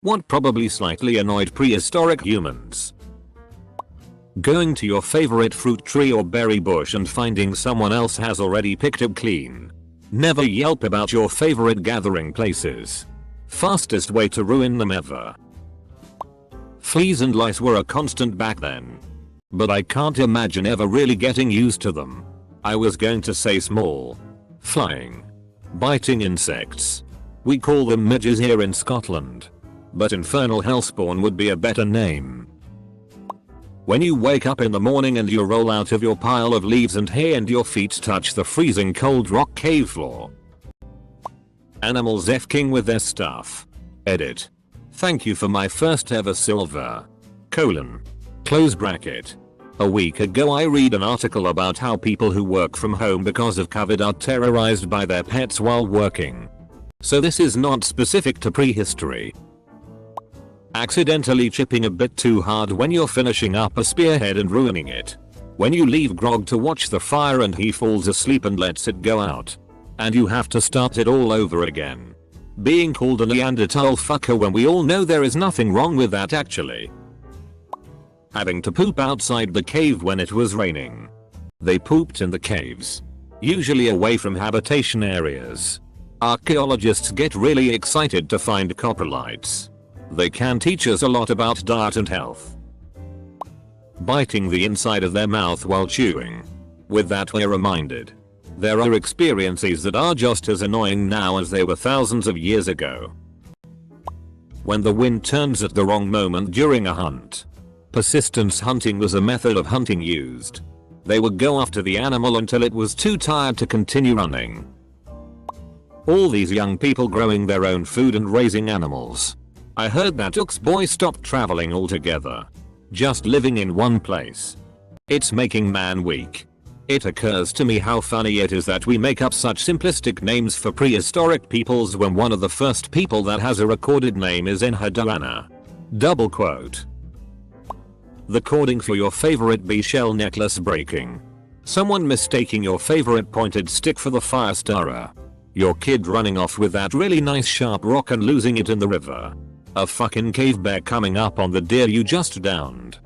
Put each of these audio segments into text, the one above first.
What probably slightly annoyed prehistoric humans? Going to your favorite fruit tree or berry bush and finding someone else has already picked it clean. Never yelp about your favorite gathering places. Fastest way to ruin them ever. Fleas and lice were a constant back then. But I can't imagine ever really getting used to them. I was going to say small, flying, biting insects. We call them midges here in Scotland. But infernal hellspawn would be a better name. When you wake up in the morning and you roll out of your pile of leaves and hay and your feet touch the freezing cold rock cave floor. Animals f-king with their stuff. Edit. Thank you for my first ever silver. Close bracket. A week ago I read an article about how people who work from home because of COVID are terrorized by their pets while working. So this is not specific to prehistory. Accidentally chipping a bit too hard when you're finishing up a spearhead and ruining it. When you leave Grog to watch the fire and he falls asleep and lets it go out. And you have to start it all over again. Being called a Neanderthal fucker when we all know there is nothing wrong with that actually. Having to poop outside the cave when it was raining. They pooped in the caves. Usually away from habitation areas. Archaeologists get really excited to find coprolites. They can teach us a lot about diet and health. Biting the inside of their mouth while chewing. With that we're reminded. There are experiences that are just as annoying now as they were thousands of years ago. When the wind turns at the wrong moment during a hunt. Persistence hunting was a method of hunting used. They would go after the animal until it was too tired to continue running. All these young people growing their own food and raising animals. I heard that Uxboy stopped traveling altogether. Just living in one place. It's making man weak. It occurs to me how funny it is that we make up such simplistic names for prehistoric peoples when one of the first people that has a recorded name is Enheduanna. Double quote. The cording for your favorite bee shell necklace breaking. Someone mistaking your favorite pointed stick for the fire starter. Your kid running off with that really nice sharp rock and losing it in the river. A fucking cave bear coming up on the deer you just downed.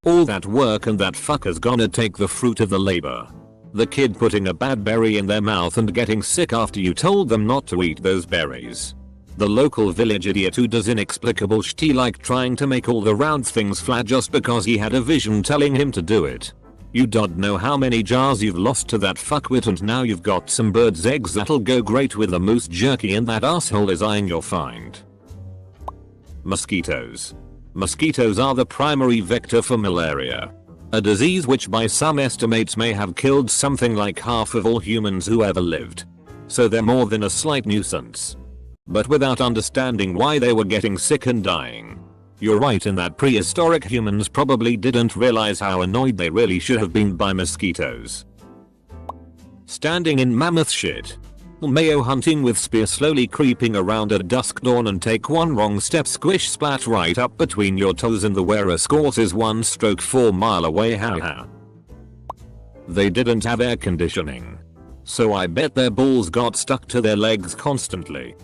All that work and that fucker's gonna take the fruit of the labor. The kid putting a bad berry in their mouth and getting sick after you told them not to eat those berries. The local village idiot who does inexplicable shit like trying to make all the round things flat just because he had a vision telling him to do it. You don't know how many jars you've lost to that fuckwit and now you've got some bird's eggs that'll go great with the moose jerky and that asshole is eyeing your find. Mosquitoes. Mosquitoes are the primary vector for malaria. A disease which by some estimates may have killed something like half of all humans who ever lived. So they're more than a slight nuisance. But without understanding why they were getting sick and dying. You're right in that prehistoric humans probably didn't realize how annoyed they really should have been by mosquitoes. Standing in mammoth shit. Mayo hunting with spear slowly creeping around at dusk dawn and take one wrong step squish splat right up between your toes and the wearer scores is 1 stroke 4 mile away haha. They didn't have air conditioning. So I bet their balls got stuck to their legs constantly.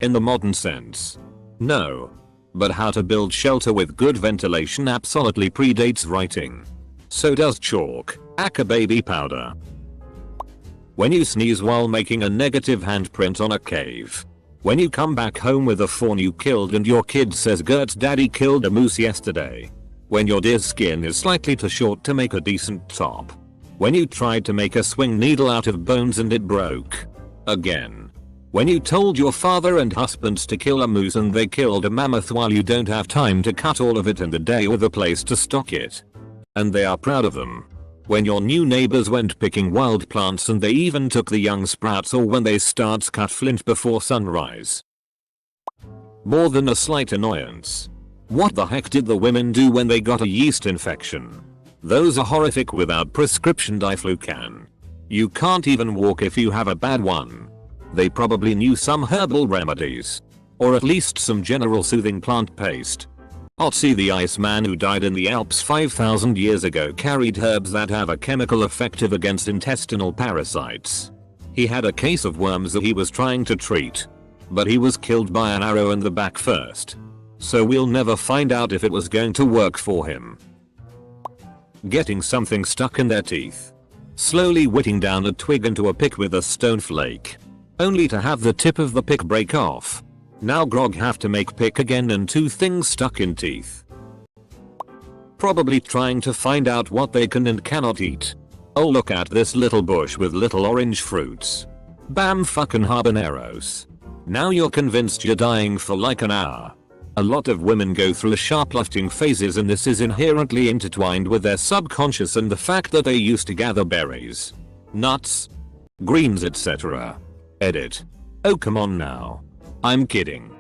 In the modern sense. No. But how to build shelter with good ventilation absolutely predates writing. So does chalk, aka baby powder. When you sneeze while making a negative handprint on a cave. When you come back home with a fawn you killed and your kid says Gert's daddy killed a moose yesterday. When your deer's skin is slightly too short to make a decent top. When you tried to make a swing needle out of bones and it broke. Again. When you told your father and husbands to kill a moose and they killed a mammoth while you don't have time to cut all of it in the day or the place to stock it. And they are proud of them. When your new neighbors went picking wild plants and they even took the young sprouts or when they start cut flint before sunrise. More than a slight annoyance. What the heck did the women do when they got a yeast infection? Those are horrific without prescription diflucan. You can't even walk if you have a bad one. They probably knew some herbal remedies. Or at least some general soothing plant paste. Otzi the Iceman who died in the Alps 5,000 years ago carried herbs that have a chemical effective against intestinal parasites. He had a case of worms that he was trying to treat. But he was killed by an arrow in the back first. So we'll never find out if it was going to work for him. Getting something stuck in their teeth. Slowly whittling down a twig into a pick with a stone flake. Only to have the tip of the pick break off. Now Grog have to make pick again and 2 things stuck in teeth. Probably trying to find out what they can and cannot eat. Oh, look at this little bush with little orange fruits. Bam fucking habaneros. Now you're convinced you're dying for like an hour. A lot of women go through shoplifting phases, and this is inherently intertwined with their subconscious and the fact that they used to gather berries, nuts, greens, etc. Edit. Oh come on now. I'm kidding.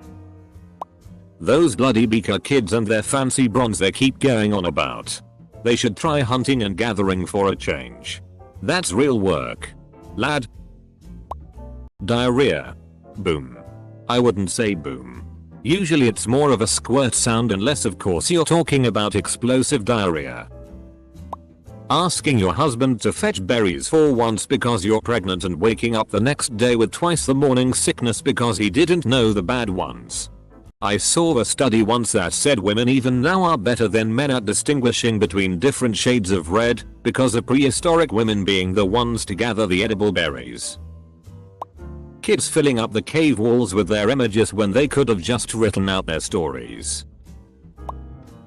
Those bloody beaker kids and their fancy bronze they keep going on about. They should try hunting and gathering for a change. That's real work. Lad. Diarrhea. Boom. I wouldn't say boom. Usually it's more of a squirt sound unless of course you're talking about explosive diarrhea. Asking your husband to fetch berries for once because you're pregnant and waking up the next day with twice the morning sickness because he didn't know the bad ones. I saw a study once that said women even now are better than men at distinguishing between different shades of red because of prehistoric women being the ones to gather the edible berries. Kids filling up the cave walls with their images when they could have just written out their stories.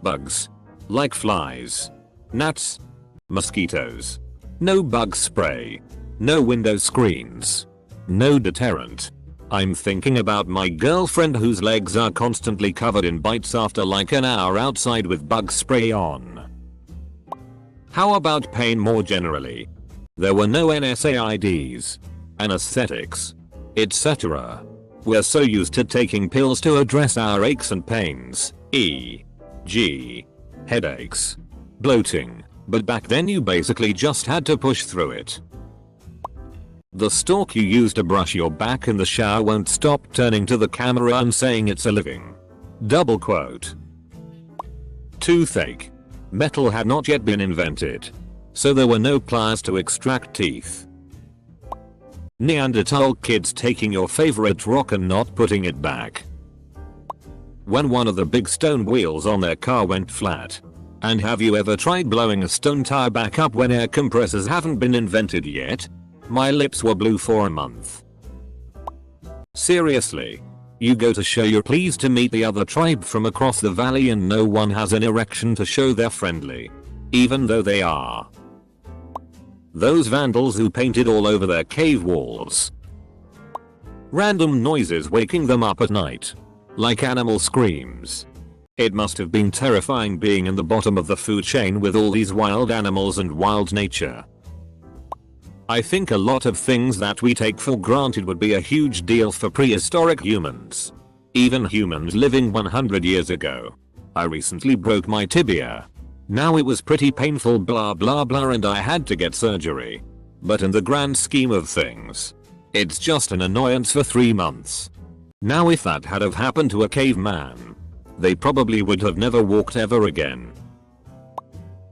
Bugs. Like flies. Gnats. Mosquitoes. No bug spray. No window screens. No deterrent. I'm thinking about my girlfriend whose legs are constantly covered in bites after like an hour outside with bug spray on. How about pain more generally? There were no NSAIDs, anesthetics, etc. We're so used to taking pills to address our aches and pains, e.g. headaches, bloating, but back then you basically just had to push through it. The stalk you use to brush your back in the shower won't stop turning to the camera and saying it's a living. Double quote. Toothache. Metal had not yet been invented, so there were no pliers to extract teeth. Neanderthal kids taking your favorite rock and not putting it back. When one of the big stone wheels on their car went flat. And have you ever tried blowing a stone tire back up when air compressors haven't been invented yet? My lips were blue for a month. Seriously. You go to show you're pleased to meet the other tribe from across the valley and no one has an erection to show they're friendly. Even though they are. Those vandals who painted all over their cave walls. Random noises waking them up at night. Like animal screams. It must have been terrifying being in the bottom of the food chain with all these wild animals and wild nature. I think a lot of things that we take for granted would be a huge deal for prehistoric humans. Even humans living 100 years ago. I recently broke my tibia. Now it was pretty painful blah blah blah and I had to get surgery. But in the grand scheme of things, it's just an annoyance for 3 months. Now if that had have happened to a caveman, they probably would have never walked ever again.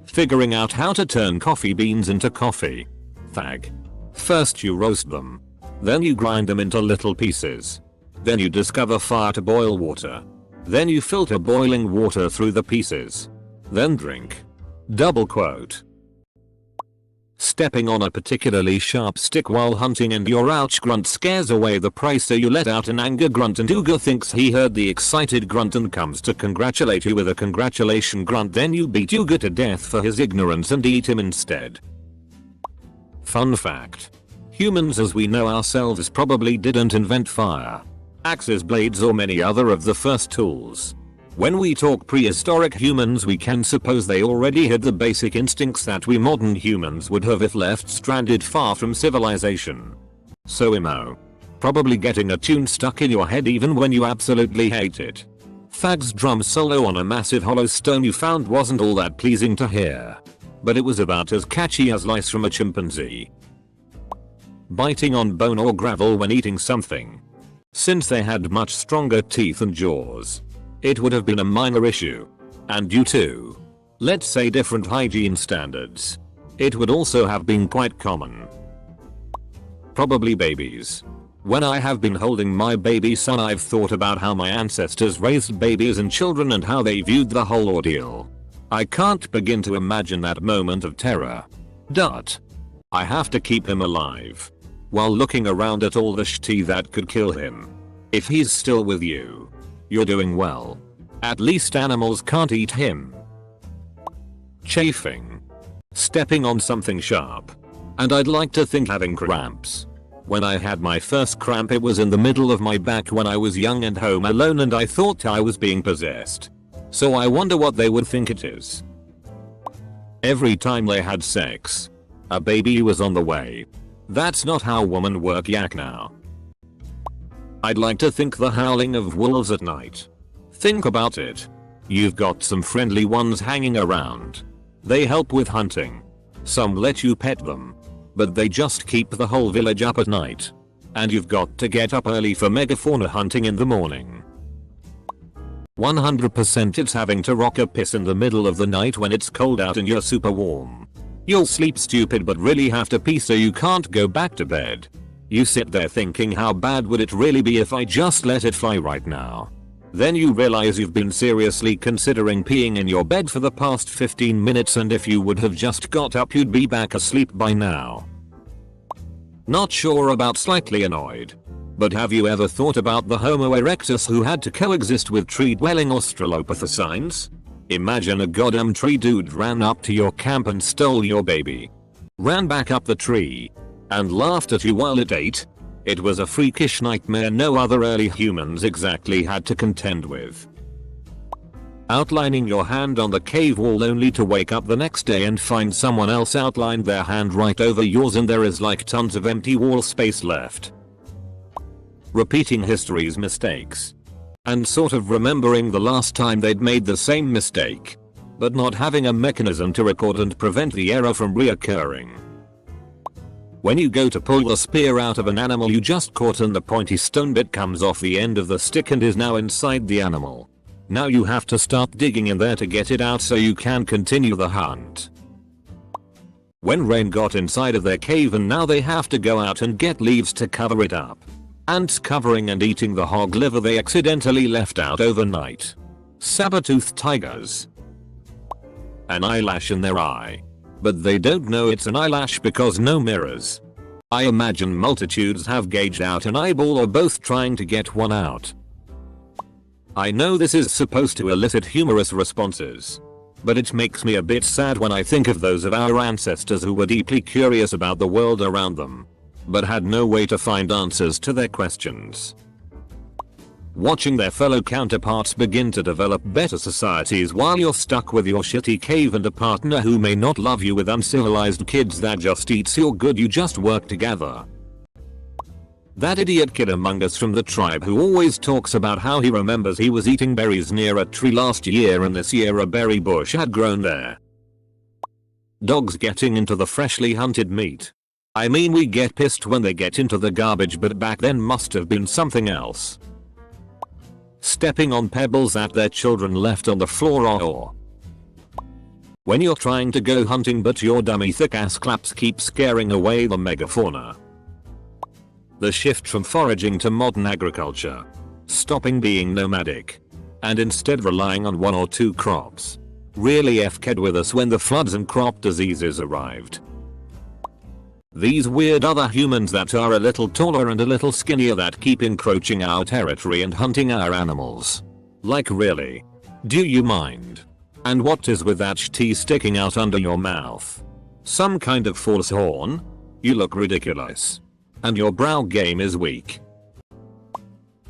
Figuring out how to turn coffee beans into coffee. Fag. First you roast them. Then you grind them into little pieces. Then you discover fire to boil water. Then you filter boiling water through the pieces. Then drink. Double quote. Stepping on a particularly sharp stick while hunting and your ouch grunt scares away the prey, so you let out an anger grunt and Uga thinks he heard the excited grunt and comes to congratulate you with a congratulation grunt. Then you beat Uga to death for his ignorance and eat him instead. Fun fact. Humans as we know ourselves probably didn't invent fire, axes, blades or many other of the first tools. When we talk prehistoric humans we can suppose they already had the basic instincts that we modern humans would have if left stranded far from civilization. So emo. Probably getting a tune stuck in your head even when you absolutely hate it. Fag's drum solo on a massive hollow stone you found wasn't all that pleasing to hear. But it was about as catchy as lice from a chimpanzee. Biting on bone or gravel when eating something. Since they had much stronger teeth and jaws, it would have been a minor issue. And due to, let's say, different hygiene standards, it would also have been quite common. Probably babies. When I have been holding my baby son, I've thought about how my ancestors raised babies and children and how they viewed the whole ordeal. I can't begin to imagine that moment of terror. I have to keep him alive while looking around at all the shit that could kill him. If he's still with you, you're doing well. At least animals can't eat him. Chafing. Stepping on something sharp. And I'd like to think having cramps. When I had my first cramp, it was in the middle of my back when I was young and home alone, and I thought I was being possessed. So I wonder what they would think it is. Every time they had sex, a baby was on the way. That's not how women work, yak now. I'd like to think the howling of wolves at night. Think about it. You've got some friendly ones hanging around. They help with hunting. Some let you pet them. But they just keep the whole village up at night. And you've got to get up early for megafauna hunting in the morning. 100% it's having to rock a piss in the middle of the night when it's cold out and you're super warm. You'll sleep stupid but really have to pee, so you can't go back to bed. You sit there thinking, how bad would it really be if I just let it fly right now? Then you realize you've been seriously considering peeing in your bed for the past 15 minutes, and if you would have just got up you'd be back asleep by now. Not sure about slightly annoyed. But have you ever thought about the Homo erectus who had to coexist with tree-dwelling Australopithecines? Imagine a goddamn tree dude ran up to your camp and stole your baby. Ran back up the tree. And laughed at you while it ate. It was a freakish nightmare no other early humans exactly had to contend with. Outlining your hand on the cave wall only to wake up the next day and find someone else outlined their hand right over yours and there is like tons of empty wall space left. Repeating history's mistakes. And sort of remembering the last time they'd made the same mistake. But not having a mechanism to record and prevent the error from reoccurring. When you go to pull the spear out of an animal you just caught and the pointy stone bit comes off the end of the stick and is now inside the animal. Now you have to start digging in there to get it out so you can continue the hunt. When rain got inside of their cave and now they have to go out and get leaves to cover it up. Ants covering and eating the hog liver they accidentally left out overnight. Saber-toothed tigers. An eyelash in their eye. But they don't know it's an eyelash because no mirrors. I imagine multitudes have gauged out an eyeball or both trying to get one out. I know this is supposed to elicit humorous responses. But it makes me a bit sad when I think of those of our ancestors who were deeply curious about the world around them. But had no way to find answers to their questions. Watching their fellow counterparts begin to develop better societies while you're stuck with your shitty cave and a partner who may not love you, with uncivilized kids that just eats your good you just work together. That idiot kid among us from the tribe who always talks about how he remembers he was eating berries near a tree last year and this year a berry bush had grown there. Dogs getting into the freshly hunted meat. I mean, we get pissed when they get into the garbage, but back then must have been something else. Stepping on pebbles that their children left on the floor, or when you're trying to go hunting but your dummy thick ass claps keep scaring away the megafauna. The shift from foraging to modern agriculture. Stopping being nomadic. And instead relying on one or two crops. Really FK'd with us when the floods and crop diseases arrived. These weird other humans that are a little taller and a little skinnier that keep encroaching our territory and hunting our animals. Like really? Do you mind? And what is with that shit sticking out under your mouth? Some kind of false horn? You look ridiculous. And your brow game is weak.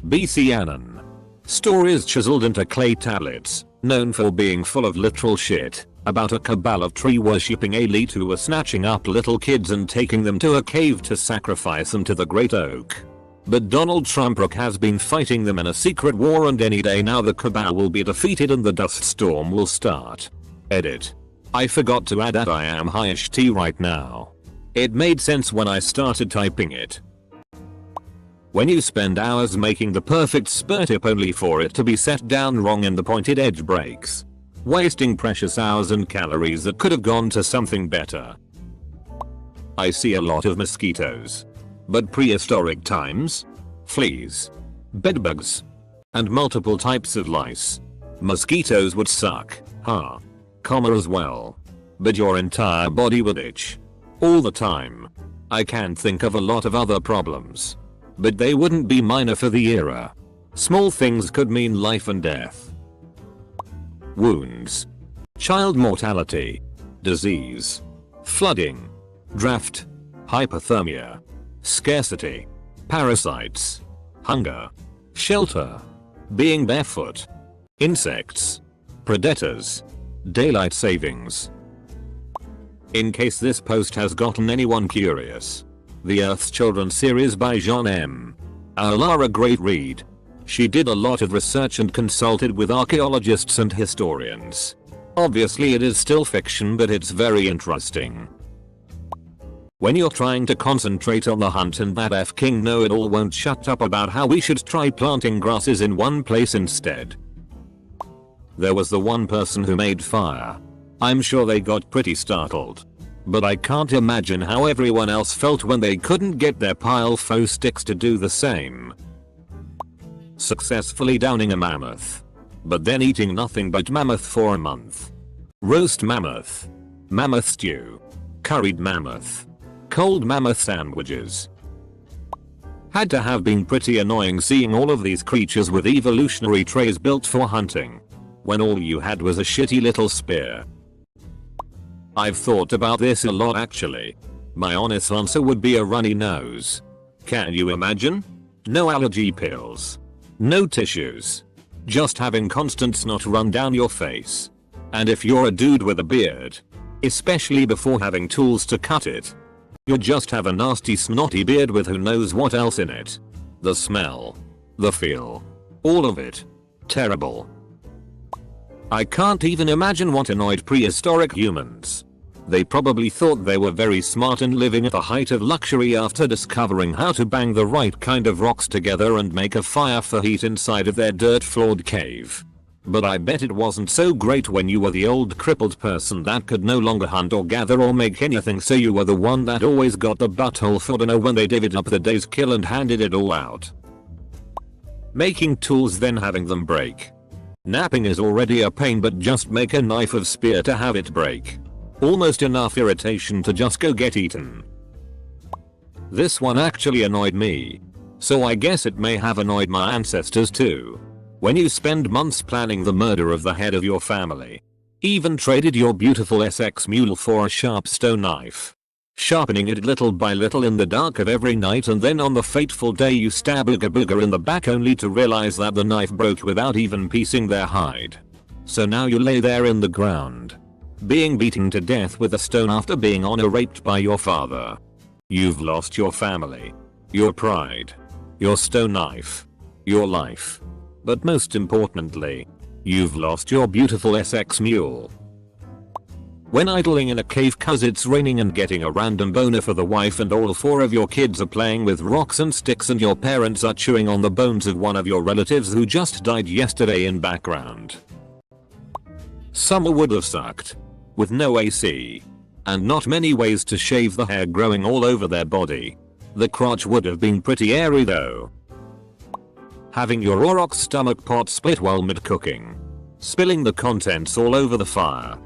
BC Anon. Stories chiseled into clay tablets, known for being full of literal shit. About a cabal of tree-worshipping elite who were snatching up little kids and taking them to a cave to sacrifice them to the great oak. But Donald Trump has been fighting them in a secret war, and any day now the cabal will be defeated and the dust storm will start. Edit. I forgot to add that I am high-ish tea right now. It made sense when I started typing it. When you spend hours making the perfect spur tip only for it to be set down wrong and the pointed edge breaks. Wasting precious hours and calories that could have gone to something better. I see a lot of mosquitoes. But prehistoric times? Fleas, bedbugs, and multiple types of lice. Mosquitoes would suck, huh? Comma as well. But your entire body would itch. All the time. I can think of a lot of other problems. But they wouldn't be minor for the era. Small things could mean life and death. Wounds, child mortality, disease, flooding, drought, hypothermia, scarcity, parasites, hunger, shelter, being barefoot, insects, predators, daylight savings. In case this post has gotten anyone curious, The Earth's Children series by Jean M. are a great read. She did a lot of research and consulted with archaeologists and historians. Obviously it is still fiction, but it's very interesting. When you're trying to concentrate on the hunt and that F-King know-it-all won't shut up about how we should try planting grasses in one place instead. There was the one person who made fire. I'm sure they got pretty startled. But I can't imagine how everyone else felt when they couldn't get their pile faux sticks to do the same. Successfully downing a mammoth. But then eating nothing but mammoth for a month. Roast mammoth. Mammoth stew. Curried mammoth. Cold mammoth sandwiches. Had to have been pretty annoying seeing all of these creatures with evolutionary trays built for hunting. When all you had was a shitty little spear. I've thought about this a lot actually. My honest answer would be a runny nose. Can you imagine? No allergy pills. No tissues. Just having constant snot run down your face. And if you're a dude with a beard, especially before having tools to cut it, you just have a nasty snotty beard with who knows what else in it. The smell. The feel. All of it. Terrible. I can't even imagine what annoyed prehistoric humans. They probably thought they were very smart and living at the height of luxury after discovering how to bang the right kind of rocks together and make a fire for heat inside of their dirt-floored cave. But I bet it wasn't so great when you were the old crippled person that could no longer hunt or gather or make anything, so you were the one that always got the butthole for dinner when they divvied up the day's kill and handed it all out. Making tools then having them break. Napping is already a pain, but just make a knife of spear to have it break. Almost enough irritation to just go get eaten. This one actually annoyed me. So I guess it may have annoyed my ancestors too. When you spend months planning the murder of the head of your family. Even traded your beautiful SX mule for a sharp stone knife. Sharpening it little by little in the dark of every night, and then on the fateful day you stab a booger in the back only to realize that the knife broke without even piecing their hide. So now you lay there in the ground, being beaten to death with a stone after being honor-raped by your father. You've lost your family, your pride, your stone knife, your life. But most importantly, you've lost your beautiful SX mule. When idling in a cave cause it's raining and getting a random boner for the wife, and all 4 of your kids are playing with rocks and sticks, and your parents are chewing on the bones of one of your relatives who just died yesterday in background. Summer would have sucked. With no AC. And not many ways to shave the hair growing all over their body. The crotch would have been pretty airy though. Having your aurochs stomach pot split while mid-cooking. Spilling the contents all over the fire.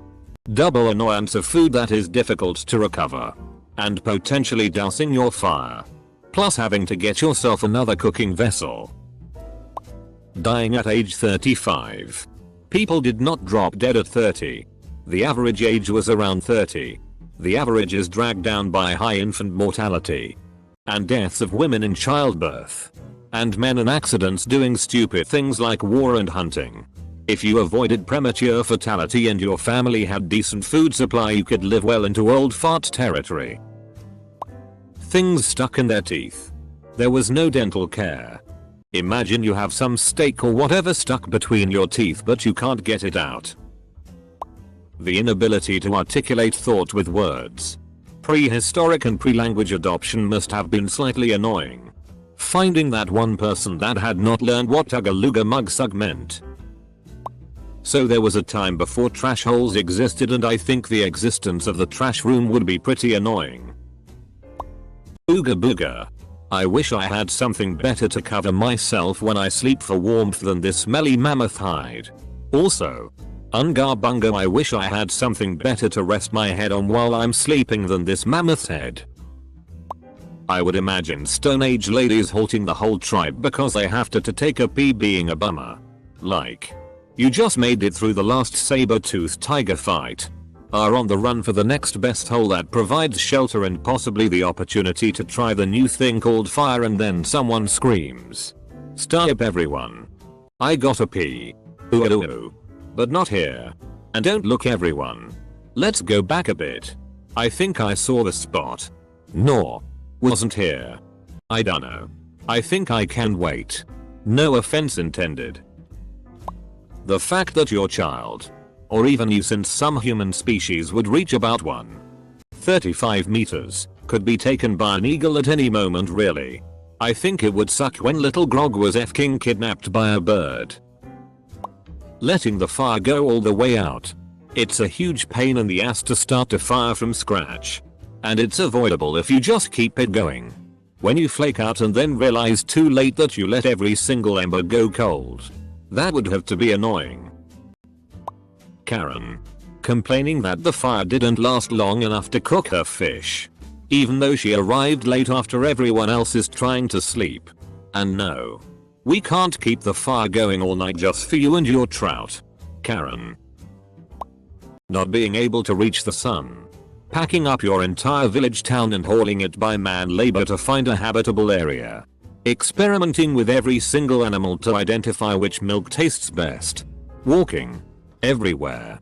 Double annoyance of food that is difficult to recover. And potentially dousing your fire. Plus having to get yourself another cooking vessel. Dying at age 35. People did not drop dead at 30. The average age was around 30. The average is dragged down by high infant mortality. And deaths of women in childbirth. And men in accidents doing stupid things like war and hunting. If you avoided premature fatality and your family had decent food supply, you could live well into old fart territory. Things stuck in their teeth. There was no dental care. Imagine you have some steak or whatever stuck between your teeth but you can't get it out. The inability to articulate thought with words. Prehistoric and pre-language adoption must have been slightly annoying. Finding that one person that had not learned what Tugga Mug Sug meant. So there was a time before trash holes existed, and I think the existence of the trash room would be pretty annoying. Ooga booga. I wish I had something better to cover myself when I sleep for warmth than this smelly mammoth hide. Also, Unga bunga, I wish I had something better to rest my head on while I'm sleeping than this mammoth's head. I would imagine Stone Age ladies halting the whole tribe because they have to take a pee being a bummer. Like, you just made it through the last saber-toothed tiger fight, are on the run for the next best hole that provides shelter and possibly the opportunity to try the new thing called fire, and then someone screams, "Stop everyone. I gotta pee. Ooh ooh ooh. But not here. And don't look everyone. Let's go back a bit. I think I saw the spot. No. Wasn't here. I dunno. I think I can wait. No offense intended." The fact that your child, or even you, since some human species would reach about 1.35 meters, could be taken by an eagle at any moment, really. I think it would suck when little Grog was f***ing kidnapped by a bird. Letting the fire go all the way out. It's a huge pain in the ass to start a fire from scratch. And it's avoidable if you just keep it going. When you flake out and then realize too late that you let every single ember go cold. That would have to be annoying. Karen. Complaining that the fire didn't last long enough to cook her fish. Even though she arrived late after everyone else is trying to sleep. And no. We can't keep the fire going all night just for you and your trout. Karen. Not being able to reach the sun. Packing up your entire village town and hauling it by man labor to find a habitable area. Experimenting with every single animal to identify which milk tastes best. Walking everywhere.